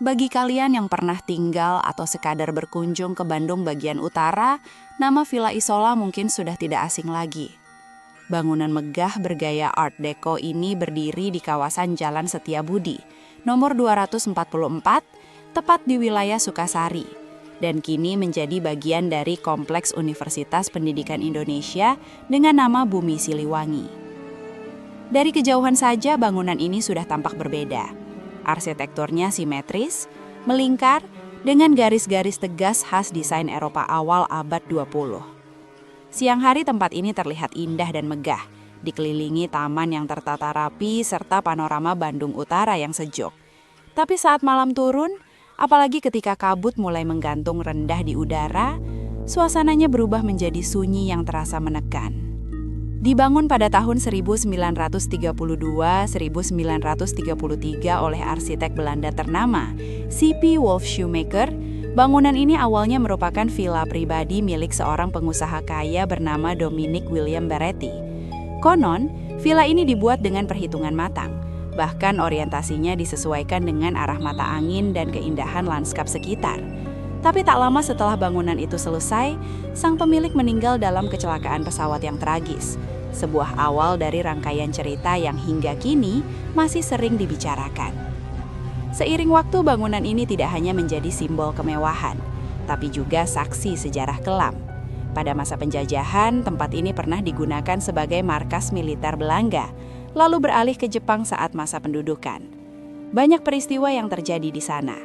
Bagi kalian yang pernah tinggal atau sekadar berkunjung ke Bandung bagian utara, nama Villa Isola mungkin sudah tidak asing lagi. Bangunan megah bergaya Art Deco ini berdiri di kawasan Jalan Setiabudi, nomor 244, tepat di wilayah Sukasari, dan kini menjadi bagian dari Kompleks Universitas Pendidikan Indonesia dengan nama Bumi Siliwangi. Dari kejauhan saja bangunan ini sudah tampak berbeda. Arsitekturnya simetris, melingkar, dengan garis-garis tegas khas desain Eropa awal abad 20. Siang hari tempat ini terlihat indah dan megah, dikelilingi taman yang tertata rapi serta panorama Bandung Utara yang sejuk. Tapi saat malam turun, apalagi ketika kabut mulai menggantung rendah di udara, suasananya berubah menjadi sunyi yang terasa menekan. Dibangun pada tahun 1932-1933 oleh arsitek Belanda ternama, C.P. Wolf Shoemaker, bangunan ini awalnya merupakan villa pribadi milik seorang pengusaha kaya bernama Dominic William Baretti. Konon, villa ini dibuat dengan perhitungan matang, bahkan orientasinya disesuaikan dengan arah mata angin dan keindahan lanskap sekitar. Tapi tak lama setelah bangunan itu selesai, sang pemilik meninggal dalam kecelakaan pesawat yang tragis. Sebuah awal dari rangkaian cerita yang hingga kini masih sering dibicarakan. Seiring waktu, bangunan ini tidak hanya menjadi simbol kemewahan, tapi juga saksi sejarah kelam. Pada masa penjajahan, tempat ini pernah digunakan sebagai markas militer Belanda, lalu beralih ke Jepang saat masa pendudukan. Banyak peristiwa yang terjadi di sana,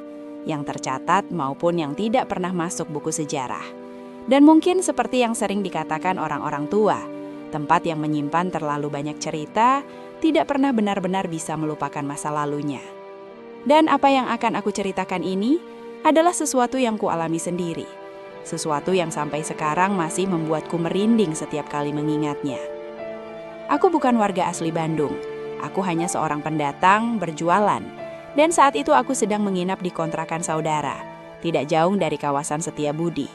yang tercatat maupun yang tidak pernah masuk buku sejarah. Dan mungkin seperti yang sering dikatakan orang-orang tua, tempat yang menyimpan terlalu banyak cerita tidak pernah benar-benar bisa melupakan masa lalunya. Dan apa yang akan aku ceritakan ini adalah sesuatu yang kualami sendiri. Sesuatu yang sampai sekarang masih membuatku merinding setiap kali mengingatnya. Aku bukan warga asli Bandung. Aku hanya seorang pendatang berjualan. Dan saat itu aku sedang menginap di kontrakan saudara, tidak jauh dari kawasan Setiabudi.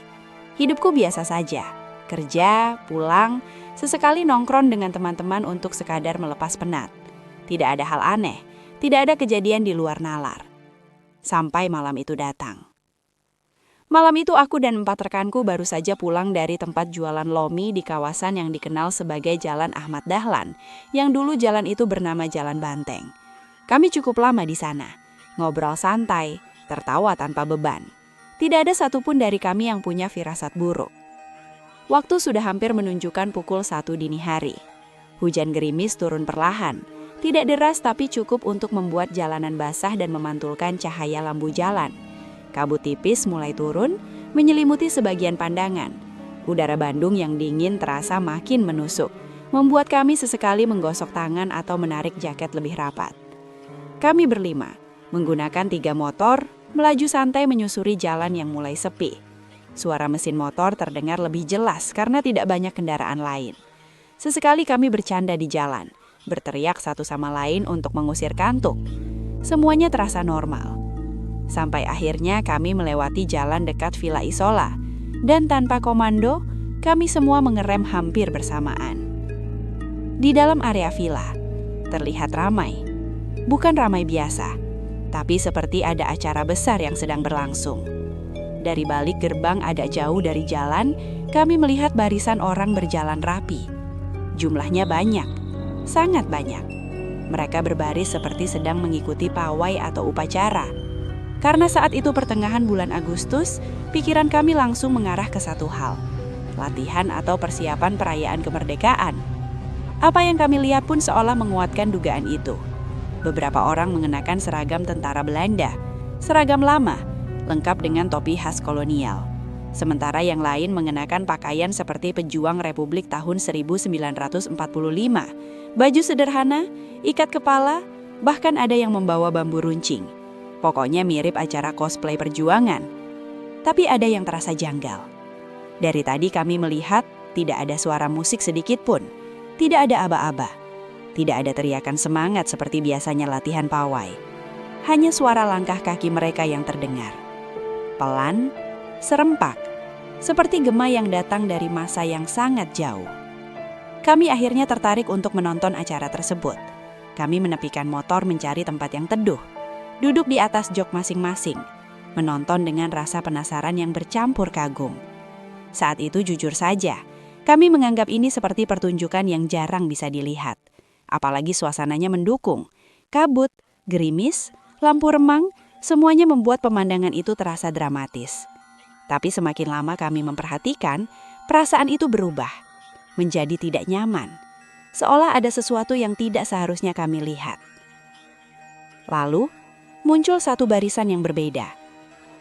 Hidupku biasa saja. Kerja, pulang, sesekali nongkrong dengan teman-teman untuk sekadar melepas penat. Tidak ada hal aneh, tidak ada kejadian di luar nalar. Sampai malam itu datang. Malam itu aku dan 4 rekanku baru saja pulang dari tempat jualan lomi di kawasan yang dikenal sebagai Jalan Ahmad Dahlan, yang dulu jalan itu bernama Jalan Banteng. Kami cukup lama di sana, ngobrol santai, tertawa tanpa beban. Tidak ada satupun dari kami yang punya firasat buruk. Waktu sudah hampir menunjukkan pukul 1 dini hari. Hujan gerimis turun perlahan, tidak deras tapi cukup untuk membuat jalanan basah dan memantulkan cahaya lampu jalan. Kabut tipis mulai turun, menyelimuti sebagian pandangan. Udara Bandung yang dingin terasa makin menusuk, membuat kami sesekali menggosok tangan atau menarik jaket lebih rapat. Kami berlima, menggunakan 3 motor, melaju santai menyusuri jalan yang mulai sepi. Suara mesin motor terdengar lebih jelas karena tidak banyak kendaraan lain. Sesekali kami bercanda di jalan, berteriak satu sama lain untuk mengusir kantuk. Semuanya terasa normal. Sampai akhirnya kami melewati jalan dekat Villa Isola, dan tanpa komando, kami semua mengerem hampir bersamaan. Di dalam area villa, terlihat ramai. Bukan ramai biasa, tapi seperti ada acara besar yang sedang berlangsung. Dari balik gerbang agak jauh dari jalan, kami melihat barisan orang berjalan rapi. Jumlahnya banyak, sangat banyak. Mereka berbaris seperti sedang mengikuti pawai atau upacara. Karena saat itu pertengahan bulan Agustus, pikiran kami langsung mengarah ke satu hal, latihan atau persiapan perayaan kemerdekaan. Apa yang kami lihat pun seolah menguatkan dugaan itu. Beberapa orang mengenakan seragam tentara Belanda, seragam lama, lengkap dengan topi khas kolonial. Sementara yang lain mengenakan pakaian seperti pejuang Republik tahun 1945, baju sederhana, ikat kepala, bahkan ada yang membawa bambu runcing. Pokoknya mirip acara cosplay perjuangan. Tapi ada yang terasa janggal. Dari tadi kami melihat tidak ada suara musik sedikit pun, tidak ada aba-aba, tidak ada teriakan semangat seperti biasanya latihan pawai. Hanya suara langkah kaki mereka yang terdengar. Pelan, serempak, seperti gema yang datang dari masa yang sangat jauh. Kami akhirnya tertarik untuk menonton acara tersebut. Kami menepikan motor mencari tempat yang teduh. duduk di atas jok masing-masing, menonton dengan rasa penasaran yang bercampur kagum. Saat itu jujur saja, kami menganggap ini seperti pertunjukan yang jarang bisa dilihat. Apalagi suasananya mendukung, kabut, gerimis, lampu remang, semuanya membuat pemandangan itu terasa dramatis. Tapi semakin lama kami memperhatikan, perasaan itu berubah, menjadi tidak nyaman. Seolah ada sesuatu yang tidak seharusnya kami lihat. Lalu, muncul satu barisan yang berbeda.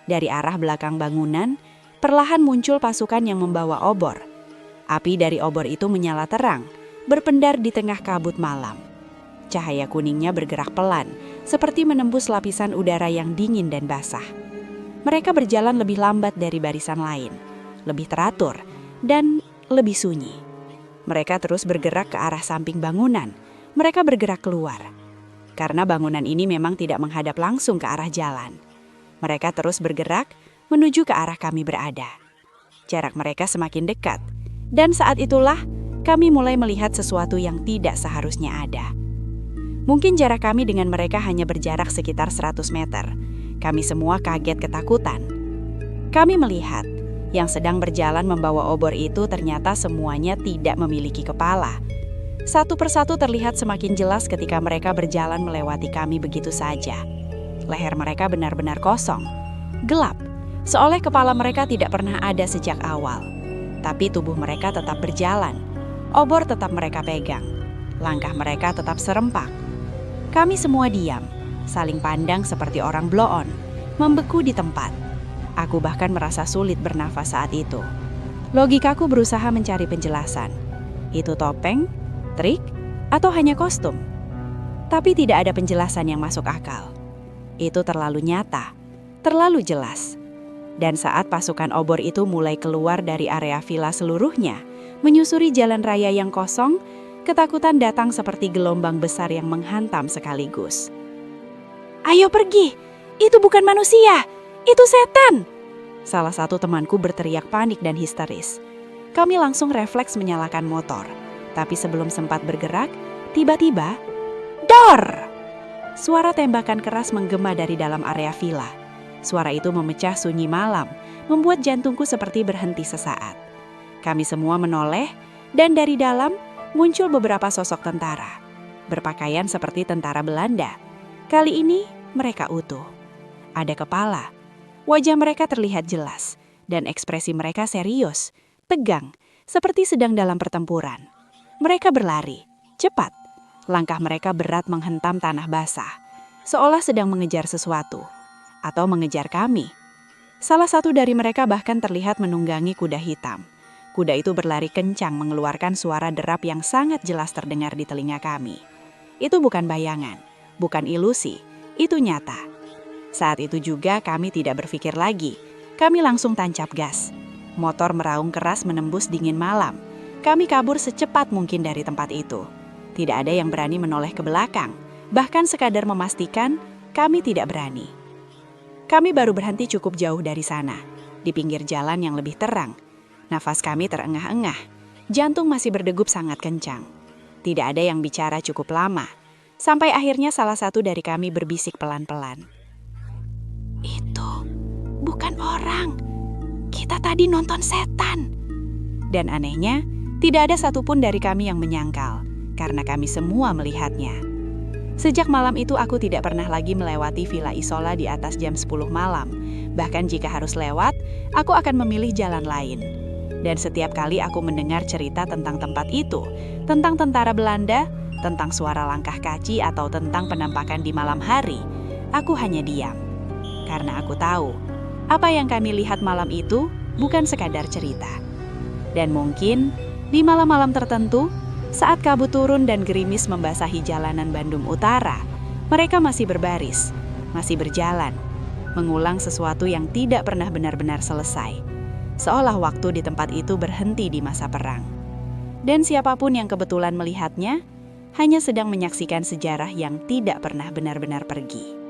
Dari arah belakang bangunan, perlahan muncul pasukan yang membawa obor. Api dari obor itu menyala terang, berpendar di tengah kabut malam. Cahaya kuningnya bergerak pelan, seperti menembus lapisan udara yang dingin dan basah. Mereka berjalan lebih lambat dari barisan lain, lebih teratur, dan lebih sunyi. Mereka terus bergerak ke arah samping bangunan. Mereka bergerak keluar. Karena bangunan ini memang tidak menghadap langsung ke arah jalan. Mereka terus bergerak menuju ke arah kami berada. Jarak mereka semakin dekat. Dan saat itulah kami mulai melihat sesuatu yang tidak seharusnya ada. Mungkin jarak kami dengan mereka hanya berjarak sekitar 100 meter. Kami semua kaget ketakutan. Kami melihat yang sedang berjalan membawa obor itu ternyata semuanya tidak memiliki kepala. Satu persatu terlihat semakin jelas ketika mereka berjalan melewati kami begitu saja. Leher mereka benar-benar kosong, gelap, seolah kepala mereka tidak pernah ada sejak awal. Tapi tubuh mereka tetap berjalan, obor tetap mereka pegang, langkah mereka tetap serempak. Kami semua diam, saling pandang seperti orang blow on, membeku di tempat. Aku bahkan merasa sulit bernafas saat itu. Logikaku berusaha mencari penjelasan. Itu topeng, trik, atau hanya kostum? Tapi tidak ada penjelasan yang masuk akal. Itu terlalu nyata, terlalu jelas. Dan saat pasukan obor itu mulai keluar dari area villa seluruhnya, menyusuri jalan raya yang kosong, ketakutan datang seperti gelombang besar yang menghantam sekaligus. "Ayo pergi, itu bukan manusia! Itu setan!" Salah satu temanku berteriak panik dan histeris. Kami langsung refleks menyalakan motor. Tapi sebelum sempat bergerak, tiba-tiba, dor! Suara tembakan keras menggema dari dalam area villa. Suara itu memecah sunyi malam, membuat jantungku seperti berhenti sesaat. Kami semua menoleh, dan dari dalam muncul beberapa sosok tentara. Berpakaian seperti tentara Belanda. Kali ini mereka utuh. Ada kepala. Wajah mereka terlihat jelas, dan ekspresi mereka serius, tegang, seperti sedang dalam pertempuran. Mereka berlari, cepat. Langkah mereka berat menghentam tanah basah, seolah sedang mengejar sesuatu, atau mengejar kami. Salah satu dari mereka bahkan terlihat menunggangi kuda hitam. Kuda itu berlari kencang mengeluarkan suara derap yang sangat jelas terdengar di telinga kami. Itu bukan bayangan, bukan ilusi, itu nyata. Saat itu juga kami tidak berpikir lagi. Kami langsung tancap gas. Motor meraung keras menembus dingin malam. Kami kabur secepat mungkin dari tempat itu. Tidak ada yang berani menoleh ke belakang. Bahkan sekadar memastikan kami tidak berani. Kami baru berhenti cukup jauh dari sana, di pinggir jalan yang lebih terang. Nafas kami terengah-engah. Jantung masih berdegup sangat kencang. Tidak ada yang bicara cukup lama. Sampai akhirnya salah satu dari kami berbisik pelan-pelan. "Itu bukan orang. Kita tadi nonton setan." Dan anehnya, tidak ada satupun dari kami yang menyangkal, karena kami semua melihatnya. Sejak malam itu aku tidak pernah lagi melewati Villa Isola di atas jam 10 malam. Bahkan jika harus lewat, aku akan memilih jalan lain. Dan setiap kali aku mendengar cerita tentang tempat itu, tentang tentara Belanda, tentang suara langkah kaci atau tentang penampakan di malam hari, aku hanya diam. Karena aku tahu, apa yang kami lihat malam itu bukan sekadar cerita. Dan mungkin di malam-malam tertentu, saat kabut turun dan gerimis membasahi jalanan Bandung Utara, mereka masih berbaris, masih berjalan, mengulang sesuatu yang tidak pernah benar-benar selesai. Seolah waktu di tempat itu berhenti di masa perang. Dan siapapun yang kebetulan melihatnya, hanya sedang menyaksikan sejarah yang tidak pernah benar-benar pergi.